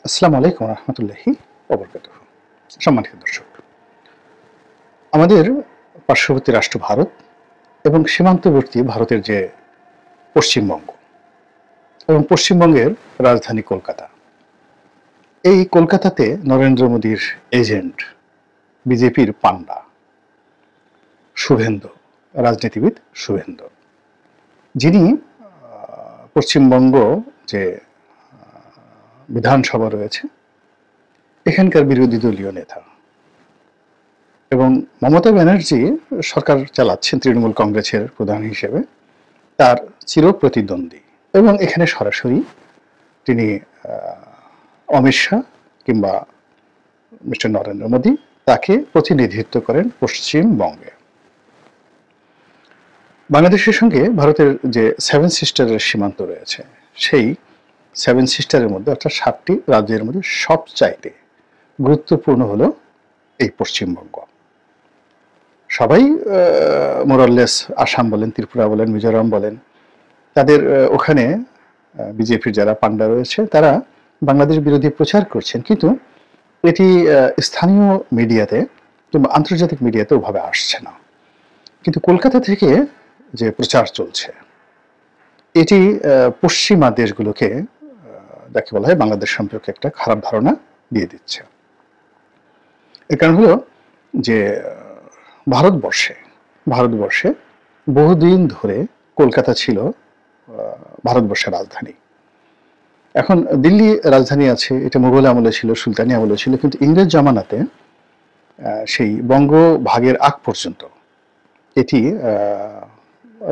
আসসালামু আলাইকুম রহমতুল্লাহি ওবরকাতুহু। সম্মানিত দর্শক, আমাদের পার্শ্ববর্তী রাষ্ট্র ভারত এবং সীমান্তবর্তী ভারতের যে পশ্চিমবঙ্গ এবং পশ্চিমবঙ্গের রাজধানী কলকাতা, এই কলকাতাতে নরেন্দ্র মোদীর এজেন্ট, বিজেপির পান্ডা শুভেন্দু, রাজনীতিবিদ শুভেন্দু, যিনি পশ্চিমবঙ্গ যে বিধানসভা রয়েছে এখানকার বিরোধী দলীয় নেতা, এবং মমতা ব্যানার্জি সরকার চালাচ্ছেন তৃণমূল কংগ্রেসের প্রধান হিসেবে, তার চিরপ্রতিদ্বন্দ্বী। এবং এখানে সরাসরি তিনি অমিত শাহ কিংবা মিস্টার নরেন্দ্র মোদী তাকে প্রতিনিধিত্ব করেন পশ্চিমবঙ্গে। বাংলাদেশের সঙ্গে ভারতের যে সেভেন সিস্টারের সীমান্ত রয়েছে, সেই সেভেন সিস্টারের মধ্যে অর্থাৎ 7টি রাজ্যের মধ্যে সবচাইতে গুরুত্বপূর্ণ হলো এই পশ্চিমবঙ্গ। সবাই মোরাললেস আসাম বলেন, ত্রিপুরা বলেন, মিজোরাম বলেন, তাদের ওখানে বিজেপির যারা পান্ডা রয়েছে তারা বাংলাদেশ বিরোধী প্রচার করছেন, কিন্তু এটি স্থানীয় মিডিয়াতে কিংবা আন্তর্জাতিক মিডিয়াতে ওভাবে আসছে না। কিন্তু কলকাতা থেকে যে প্রচার চলছে এটি পশ্চিমা দেশগুলোকে, যাকে বলা হয়, বাংলাদেশ সম্পর্কে একটা খারাপ ধারণা দিয়ে দিচ্ছে। এর কারণ হলো যে ভারতবর্ষে বহুদিন ধরে কলকাতা ছিল ভারতবর্ষের রাজধানী। এখন দিল্লি রাজধানী আছে, এটা মুঘল আমলে ছিল, সুলতানি আমলে ছিল, কিন্তু ইংরেজ জামানাতে সেই বঙ্গ ভাগের আগ পর্যন্ত এটি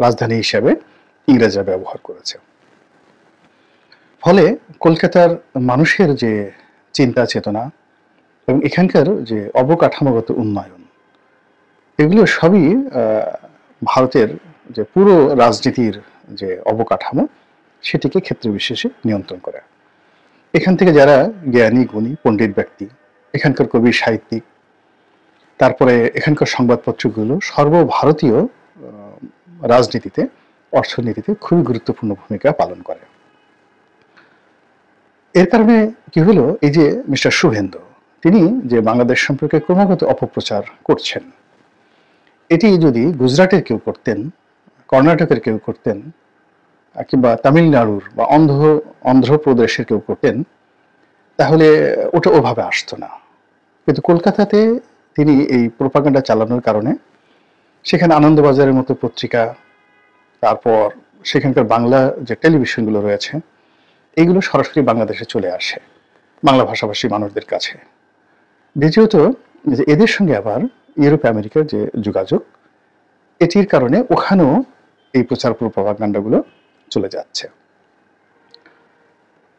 রাজধানী হিসাবে ইংরেজরা ব্যবহার করেছে। ফলে কলকাতার মানুষের যে চিন্তা চেতনা এবং এখানকার যে অবকাঠামোগত উন্নয়ন, এগুলো সবই ভারতের যে পুরো রাজনীতির যে অবকাঠামো সেটিকে ক্ষেত্র বিশেষে নিয়ন্ত্রণ করে। এখান থেকে যারা জ্ঞানী গুণী পণ্ডিত ব্যক্তি, এখানকার কবি সাহিত্যিক, তারপরে এখানকার সংবাদপত্রগুলো সর্বভারতীয় রাজনীতিতে, অর্থনীতিতে খুবই গুরুত্বপূর্ণ ভূমিকা পালন করে। এর কারণে কি হলো, এই যে মিস্টার শুভেন্দু, তিনি যে বাংলাদেশ সম্পর্কে ক্রমাগত অপপ্রচার করছেন, এটি যদি গুজরাটের কেউ করতেন, কর্ণাটকের কেউ করতেন, কিংবা তামিলনাড়ুর বা অন্ধ্রপ্রদেশের কেউ করতেন, তাহলে ওটা ওভাবে আসতো না। কিন্তু কলকাতাতে তিনি এই প্রোপাগান্ডা চালানোর কারণে সেখানে আনন্দবাজারের মতো পত্রিকা, তারপর সেখানকার বাংলা যে টেলিভিশনগুলো রয়েছে, এইগুলো সরাসরি বাংলাদেশে চলে আসে বাংলা ভাষাভাষী মানুষদের কাছে। দ্বিতীয়ত, যে এদের সঙ্গে আবার ইউরোপ আমেরিকার যে যোগাযোগ, এটির কারণে ওখানেও এই প্রচার প্রোপাগান্ডাগুলো চলে যাচ্ছে।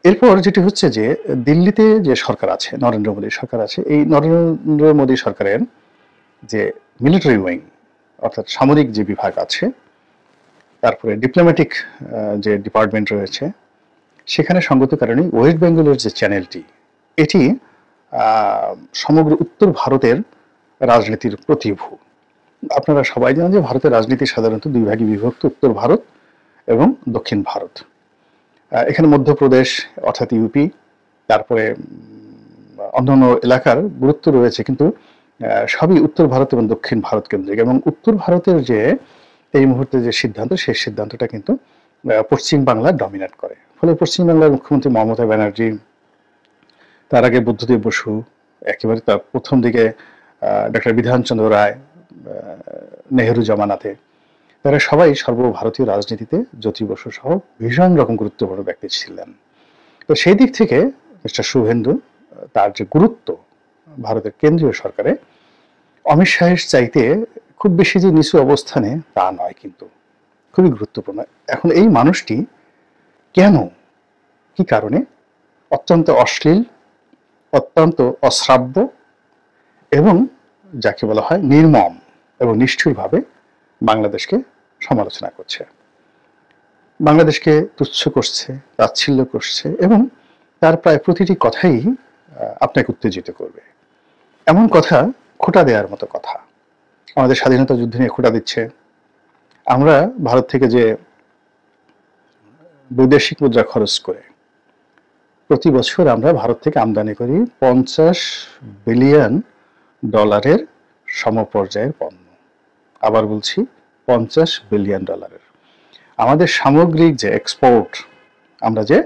এরপর যেটি হচ্ছে যে দিল্লিতে যে সরকার আছে, নরেন্দ্র মোদী সরকার আছে, এই নরেন্দ্র মোদী সরকারের যে মিলিটারি উইং অর্থাৎ সামরিক যে বিভাগ আছে, তারপরে ডিপ্লোম্যাটিক যে ডিপার্টমেন্ট রয়েছে, সেখানে সঙ্গত কারণে ওয়েস্ট বেঙ্গলের যে চ্যানেলটি, এটি সমগ্র উত্তর ভারতের রাজনীতির প্রতিভূ। আপনারা সবাই জানেন যে ভারতের রাজনীতি সাধারণত দুই ভাগে বিভক্ত, উত্তর ভারত এবং দক্ষিণ ভারত। এখানে মধ্যপ্রদেশ অর্থাৎ ইউপি, তারপরে অন্যান্য এলাকার গুরুত্ব রয়েছে, কিন্তু সবই উত্তর ভারত এবং দক্ষিণ ভারত কেন্দ্রিক। এবং উত্তর ভারতের যে এই মুহূর্তে যে সিদ্ধান্ত, সেই সিদ্ধান্তটা কিন্তু পশ্চিম বাংলা ডমিনেট করে। ফলে পশ্চিম বাংলার মুখ্যমন্ত্রী মমতা ব্যানার্জি, তার আগে বুদ্ধদেব বসু, একেবারে তার প্রথম দিকে ডক্টর বিধানচন্দ্র রায়, নেহেরু জামানাতে, তারা সবাই সর্বভারতীয় রাজনীতিতে জ্যোতি বসু সহ ভীষণ রকম গুরুত্বপূর্ণ ব্যক্তি ছিলেন। তো সেই দিক থেকে মিস্টার শুভেন্দু, তার যে গুরুত্ব ভারতের কেন্দ্রীয় সরকারে অমিত শাহের চাইতে খুব বেশি যে নিচু অবস্থানে তা নয়, কিন্তু খুবই গুরুত্বপূর্ণ। এখন এই মানুষটি কেন, কি কারণে অত্যন্ত অশ্লীল, অত্যন্ত অশ্রাব্য এবং যাকে বলা হয় নির্মম এবং নিষ্ঠুরভাবে বাংলাদেশকে সমালোচনা করছে, বাংলাদেশকে তুচ্ছ করছে, তাচ্ছিল্য করছে, এবং তার প্রায় প্রতিটি কথাই আপনাকে উত্তেজিত করবে। এমন কথা, খোঁটা দেওয়ার মতো কথা, আমাদের স্বাধীনতা যুদ্ধ নিয়ে খোঁটা দিচ্ছে। আমরা ভারত থেকে যে বৈদেশিক মুদ্রা খরচ করে প্রতি বছর আমরা ভারত থেকে আমদানি করি $50 বিলিয়ন সমপর্যায়ের পণ্য। আবার বলছি, $50 বিলিয়ন। আমাদের সামগ্রিক যে এক্সপোর্ট, আমরা যে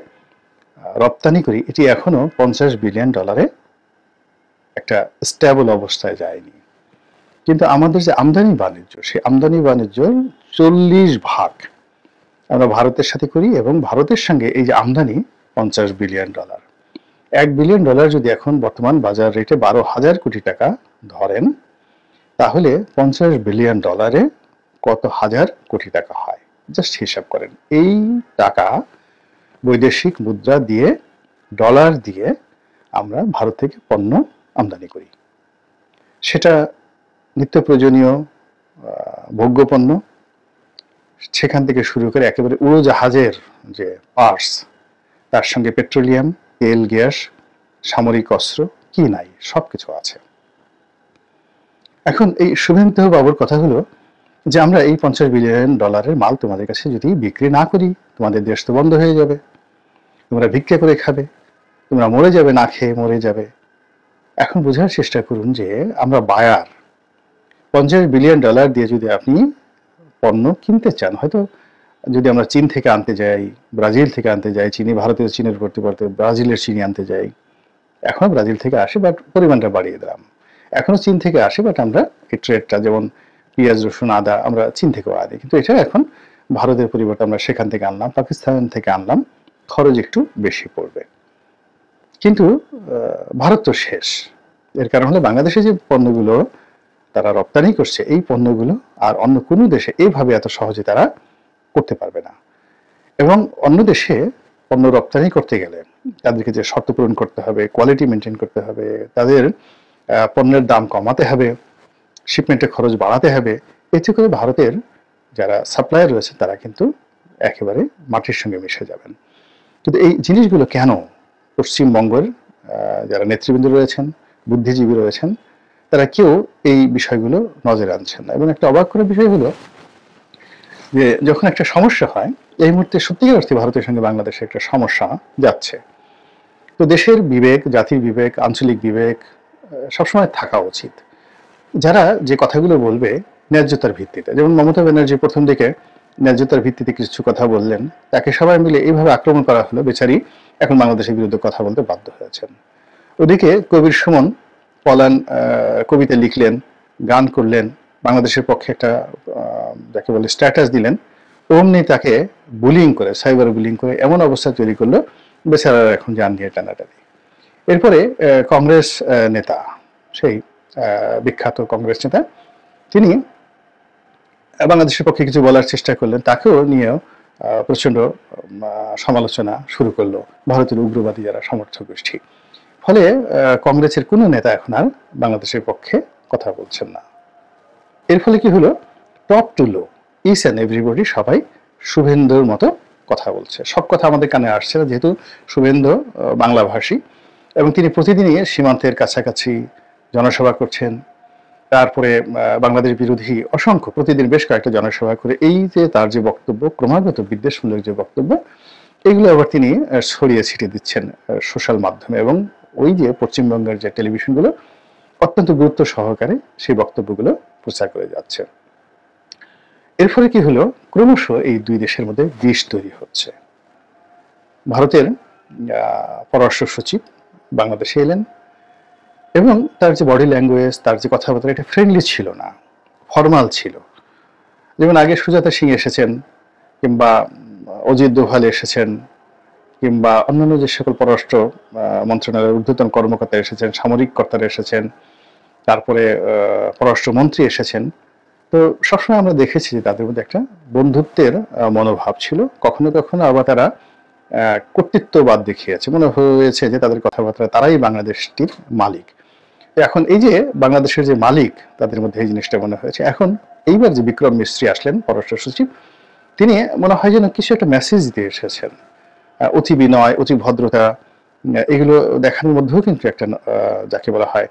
রপ্তানি করি, এটি এখনো $50 বিলিয়ন একটা স্টেবল অবস্থায় যায়নি। কিন্তু আমাদের যে আমদানি বাণিজ্য, সেই আমদানি বাণিজ্য 40% আমরা ভারতের সাথে করি, এবং ভারতের সঙ্গে এই যে আমদানি $50 বিলিয়ন। $1 বিলিয়ন যদি এখন বর্তমান বাজার রেটে 12,000 কোটি টাকা ধরেন, তাহলে $50 বিলিয়ন কত হাজার কোটি টাকা হয়, জাস্ট হিসাব করেন। এই টাকা বৈদেশিক মুদ্রা দিয়ে, ডলার দিয়ে আমরা ভারত থেকে পণ্য আমদানি করি। সেটা নিত্য প্রয়োজনীয় ভোগ্যপণ্য, সেখান থেকে শুরু করে একেবারে উড়োজাহাজের যে পার্টস, তার সঙ্গে পেট্রোলিয়াম, তেল, গ্যাস, সামরিক অস্ত্র, কি নাই, সবকিছু আছে। এখন এই শুভেন্দু বাবুর কথা হলো যে আমরা এই $50 বিলিয়ন মাল তোমাদের কাছে যদি বিক্রি না করি, তোমাদের দেশ তো বন্ধ হয়ে যাবে, তোমরা ভিক্ষা করে খাবে, তোমরা মরে যাবে, না খেয়ে মরে যাবে। এখন বোঝার চেষ্টা করুন যে আমরা বায়ার। $50 বিলিয়ন দিয়ে যদি আপনি পণ্য কিনতে চান, হয়তো যদি আমরা চীন থেকে আনতে যাই, ব্রাজিল থেকে আনতে যাই, ভারতের চীনের পরিবর্তে ব্রাজিলের চিনি আনতে যাই, এখনো ব্রাজিল থেকে আসে, বাট পরিমাণটা বাড়িয়ে দিলাম। এখনো চীন থেকে আসে, বাট আমরা এই ট্রেডটা, যেমন পেঁয়াজ, রসুন, আদা, আমরা চীন থেকেও আনি, কিন্তু এটা এখন ভারতের পরিবর্তে আমরা সেখান থেকে আনলাম, পাকিস্তান থেকে আনলাম, খরচ একটু বেশি পড়বে। কিন্তু ভারত তো শেষ। এর কারণ হলো বাংলাদেশে যে পণ্যগুলো তারা রপ্তানি করছে, এই পণ্যগুলো আর অন্য কোনো দেশে এইভাবে এত সহজে তারা করতে পারবে না। এবং অন্য দেশে পণ্য রপ্তানি করতে গেলে তাদেরকে যে শর্ত পূরণ করতে হবে, কোয়ালিটি মেনটেন করতে হবে, তাদের পণ্যের দাম কমাতে হবে, শিপমেন্টের খরচ বাড়াতে হবে, এতে করে ভারতের যারা সাপ্লায়ার রয়েছে তারা কিন্তু একেবারে মাটির সঙ্গে মিশে যাবেন। কিন্তু এই জিনিসগুলো কেন পশ্চিমবঙ্গের যারা নেতৃবৃন্দ রয়েছেন, বুদ্ধিজীবী রয়েছেন, তারা কেউ এই বিষয়গুলো নজরে আনছেন না। এবং একটা অবাক করার বিষয় হলো যে যখন একটা সমস্যা হয়, এই মুহূর্তে সত্যিকার অর্থে ভারতের সঙ্গে বাংলাদেশে একটা সমস্যা যাচ্ছে, তো দেশের বিবেক, জাতির বিবেক, আঞ্চলিক বিবেক সবসময় থাকা উচিত। যারা যে কথাগুলো বলবে ন্যায্যতার ভিত্তিতে, যেমন মমতা ব্যানার্জি প্রথম দিকে ন্যায্যতার ভিত্তিতে কিছু কথা বললেন, তাকে সবাই মিলে এইভাবে আক্রমণ করা হলো, বেচারি এখন বাংলাদেশের বিরুদ্ধে কথা বলতে বাধ্য হয়েছেন। ওদিকে কবির সুমন পলান কবিতা লিখলেন, গান করলেন, বাংলাদেশের পক্ষে একটা যাকে বলে স্ট্যাটাস দিলেন, অমনি তাকে বুলিং করে, সাইবার বুলিং করে এমন অবস্থা তৈরি করলো, বেচারা এখন জান নিয়ে টানাটানি। এরপরে কংগ্রেস নেতা, সেই বিখ্যাত কংগ্রেস নেতা, তিনি বাংলাদেশের পক্ষে কিছু বলার চেষ্টা করলেন, তাকেও নিয়েও প্রচন্ড সমালোচনা শুরু করলো ভারতের উগ্রবাদী যারা সমর্থক গোষ্ঠী। ফলে কংগ্রেসের কোনো নেতা এখন আর বাংলাদেশের পক্ষে কথা বলছেন না। এর ফলে কি হলো, top to low, each and everybody সবাই শুভেন্দুর মতো কথা বলছে। সব কথা আমাদের কানে আসছে না, যেহেতু শুভেন্দু বাংলাভাষী, এবং তিনি প্রতিদিনই সীমান্তের কাছাকাছি জনসভা করছেন। তারপরে বাংলাদেশ বিরোধী অসংখ্য, প্রতিদিন বেশ কয়েকটা জনসভা করে এই যে তার যে বক্তব্য, ক্রমাগত বিদ্বেষমূলক যে বক্তব্য, এগুলো আবার তিনি ছড়িয়ে ছিটিয়ে দিচ্ছেন সোশ্যাল মাধ্যমে, এবং ওই যে পশ্চিমবঙ্গের যে টেলিভিশনগুলো অত্যন্ত গুরুত্ব সহকারে সেই বক্তব্যগুলো প্রচার করে যাচ্ছে। এর ফলে কি হলো, ক্রমশ এই দুই দেশের মধ্যে বিষ তৈরি হচ্ছে। ভারতের পররাষ্ট্র সচিব বাংলাদেশে এলেন, এবং তার যে বডি ল্যাঙ্গুয়েজ, তার যে কথাবার্তা, এটা ফ্রেন্ডলি ছিল না, ফর্মাল ছিল। যেমন আগে সুজাতা সিং এসেছেন, কিংবা অজিত দোভাল এসেছেন, কিংবা অন্যান্য যে সকল পররাষ্ট্র মন্ত্রণালয়ের ঊর্ধ্বতন কর্মকর্তা এসেছেন, সামরিক কর্তারা এসেছেন, তারপরে পররাষ্ট্রমন্ত্রী এসেছেন, তো সবসময় আমরা দেখেছি যে তাদের মধ্যে একটা বন্ধুত্বের মনোভাব ছিল। কখনো কখনো আবার তারা কর্তৃত্ববাদ দেখিয়েছে, মনে হয়েছে যে তাদের কথাবার্তা তারাই বাংলাদেশটির মালিক। এখন এই যে বাংলাদেশের যে মালিক, তাদের মধ্যে এই জিনিসটা মনে হয়েছে। এখন এইবার যে বিক্রম মিস্ত্রি আসলেন পররাষ্ট্র সচিব, তিনি মনে হয় যেন কিছু একটা মেসেজ দিয়ে এসেছেন, অতি বিনয়, অতি ভদ্রতা, এগুলো দেখানোর মধ্যেও কিন্তু একটা যাকে বলা হয়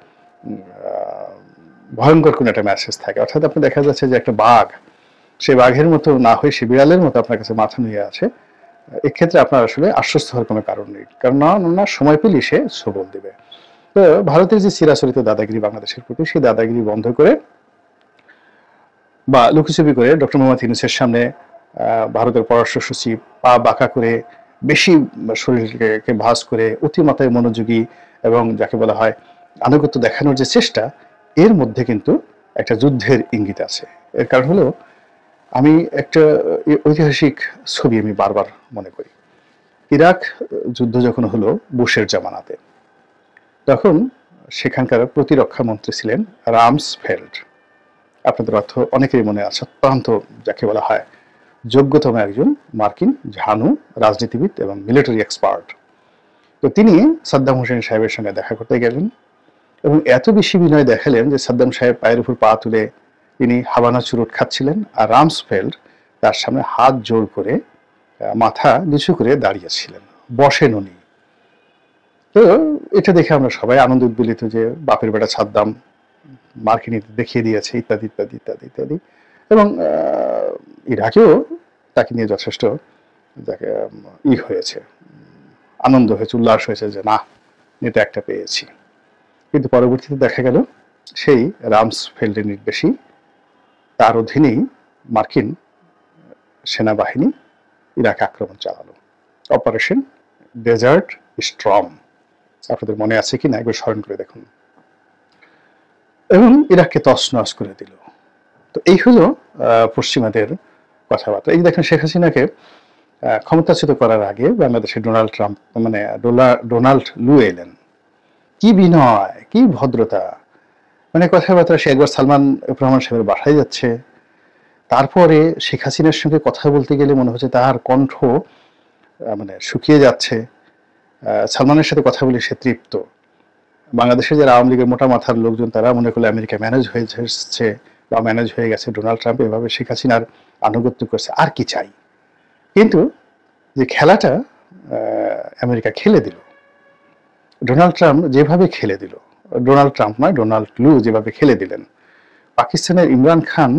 ভয়ঙ্কর কোনো একটা মেসেজ থাকে। অর্থাৎ আপনি দেখা যাচ্ছে যে একটা বাঘ, সে বাঘের মতো না হয়ে সে বিড়ালের মতো আপনার কাছে মাথা নিয়ে আছে, এক্ষেত্রে আপনার আসলে আশ্বস্ত হওয়ার কোনো কারণ নেই, কারণ না সময় পেলে সে সবল দেবে। তো ভারতের যে চিরাচরিত দাদাগিরি বাংলাদেশের প্রতি, সেই দাদাগিরি বন্ধ করে বা লুকোচুপি করে ডক্টর মোহাম্মদ ইউনূসের সামনে ভারতের পররাষ্ট্র সচিব পা বাঁকা করে বেশি শরীরকে ভাঁজ করে অতিমাত্রায় মনোযোগী এবং যাকে বলা হয় আনুগত্য দেখানোর যে চেষ্টা, এর মধ্যে কিন্তু একটা যুদ্ধের ইঙ্গিত আছে। এর কারণ হলো, আমি একটা ঐতিহাসিক ছবি আমি বারবার মনে করি। ইরাক যুদ্ধ যখন হলো বুশের জামানাতে, তখন সেখানকার প্রতিরক্ষা মন্ত্রী ছিলেন রামসফেল্ড। আপনাদের অর্থ অনেকেরই মনে আছে, অত্যন্ত যাকে বলা হয় যোগ্যতম একজন মার্কিন ঝানু রাজনীতিবিদ এবং মিলিটারি এক্সপার্ট। তো তিনি সাদ্দাম হোসেন সাহেবের সঙ্গে দেখা করতে গেলেন এবং এত বেশি বিনয় দেখালেন যে সাদ্দাম সাহেব পায়ের উপর পা তুলে তিনি হাবানা চুরুট খাচ্ছিলেন, আর রামসফেল্ড তার সামনে হাত জোড় করে মাথা নিচু করে দাঁড়িয়েছিলেন, বসেন উনি। তো এটা দেখে আমরা সবাই আনন্দ উদ্বেলিত যে বাপের বেটা সাদ্দাম মার্কিনীতে দেখিয়ে দিয়েছে, ইত্যাদি ইত্যাদি ইত্যাদি ইত্যাদি। এবং ইরাকেও তাকে নিয়ে যথেষ্ট হয়েছে, আনন্দ হয়েছে, উল্লাস হয়েছে যে না, নেতা একটা পেয়েছি। কিন্তু পরবর্তীতে দেখা গেল সেই রামসফেল্ডের নির্দেশেই তার অধীনেই মার্কিন সেনাবাহিনী ইরাকে আক্রমণ চালালো, অপারেশন ডেজার্ট স্টর্ম। আপনাদের মনে আছে কি না একবার স্মরণ করে দেখুন। এবং ইরাককে তছনছ করে দিল। তো এই হলো পশ্চিমাদের কথাবার্তা। এই দেখেন, শেখ হাসিনাকে ক্ষমতাচ্যুত করার আগে বাংলাদেশে ডোনাল্ড ট্রাম্প ডোনাল্ড লু এলেন। কি বিনয়, কি ভদ্রতা, মানে কথাবার্তা। সে একবার সালমান রহমান সাহেবের বাসায় যাচ্ছে, তারপরে শেখ হাসিনার সঙ্গে কথা বলতে গেলে মনে হচ্ছে তার কণ্ঠ মানে শুকিয়ে যাচ্ছে। সালমানের সাথে কথা বলে সে তৃপ্ত। বাংলাদেশে যারা আওয়ামী লীগের মোটা মাথার লোকজন, তারা মনে করলে আমেরিকা ম্যানেজ হয়ে এসছে বা ম্যানেজ হয়ে গেছে, ডোনাল্ড ট্রাম্প এভাবে শেখ হাসিনার আনুগত্য করছে, আর কি চাই। কিন্তু যে খেলাটা আমেরিকা খেলে দিল, ডোনাল্ড ট্রাম্প যেভাবে খেলে দিল, ডোনাল্ড ট্রাম্প নয়, ডোনাল্ড লু যেভাবে খেলে দিলেন, পাকিস্তানের ইমরান খান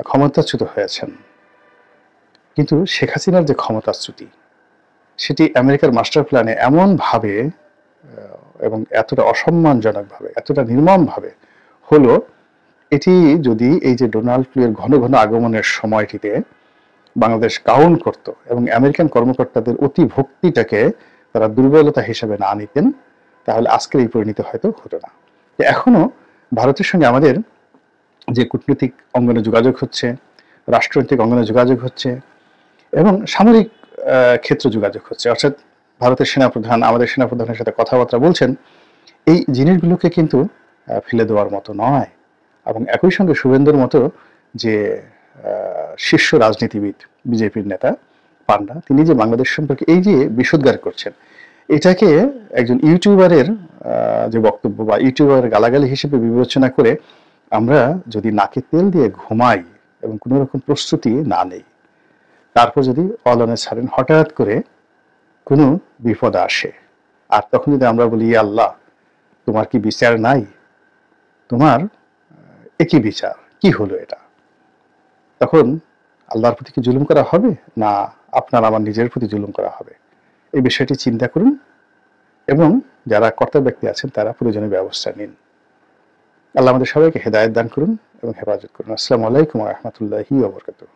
ক্ষমতাচ্যুত হয়েছেন, কিন্তু শেখ হাসিনার যে ক্ষমতাচ্যুতি, সেটি আমেরিকার মাস্টার প্ল্যানে এমনভাবে এবং এতটা অসম্মানজনকভাবে, এতটা নির্মমভাবে হলো, এটি যদি এই যে ডোনাল্ড লুয়ের ঘন ঘন আগমনের সময়টিতে বাংলাদেশ কাউন্ট করত এবং আমেরিকান কর্মকর্তাদের অতি ভক্তিটাকে তারা দুর্বলতা হিসেবে না নিতেন, তাহলে আজকের এই পরিণতি হয়তো হতো না। এখনো ভারতের সঙ্গে আমাদের যে কূটনৈতিক অঙ্গনে যোগাযোগ হচ্ছে, রাষ্ট্রনৈতিক অঙ্গনে যোগাযোগ হচ্ছে এবং সামরিক ক্ষেত্র যোগাযোগ হচ্ছে, অর্থাৎ ভারতের সেনাপ্রধান আমাদের সেনাপ্রধানের সাথে কথাবার্তা বলছেন, এই জিনিসগুলোকে কিন্তু ফেলে দেওয়ার মতো নয়। এবং একই সঙ্গে শুভেন্দুর মতো যে শীর্ষ রাজনীতিবিদ, বিজেপির নেতা পান্ডা, তিনি যে বাংলাদেশ সম্পর্কে এই যে বিষোদ্গার করছেন, এটাকে একজন ইউটিউবারের যে বক্তব্য বা ইউটিউবারের গালাগালি হিসেবে বিবেচনা করে আমরা যদি নাকে তেল দিয়ে ঘুমাই এবং কোনো রকম প্রস্তুতি না নেই, তারপর যদি অলনে ছাড়েন, হঠাৎ করে কোনো বিপদ আসে, আর তখন যদি আমরা বলি আল্লাহ তোমার কি বিচার নাই, তোমার একই বিচার, কি হলো এটা, তখন আল্লাহর প্রতি কি জুলুম করা হবে, না আপনার আমার নিজের প্রতি জুলুম করা হবে? এই বিষয়টি চিন্তা করুন এবং যারা কর্তা ব্যক্তি আছেন তারা প্রয়োজনীয় ব্যবস্থা নিন। আল্লাহ আমাদের সবাইকে হেদায়েত দান করুন এবং হেফাজত করুন। আসসালামু আলাইকুম ওয়া রাহমাতুল্লাহি ওয়া বারাকাতুহু।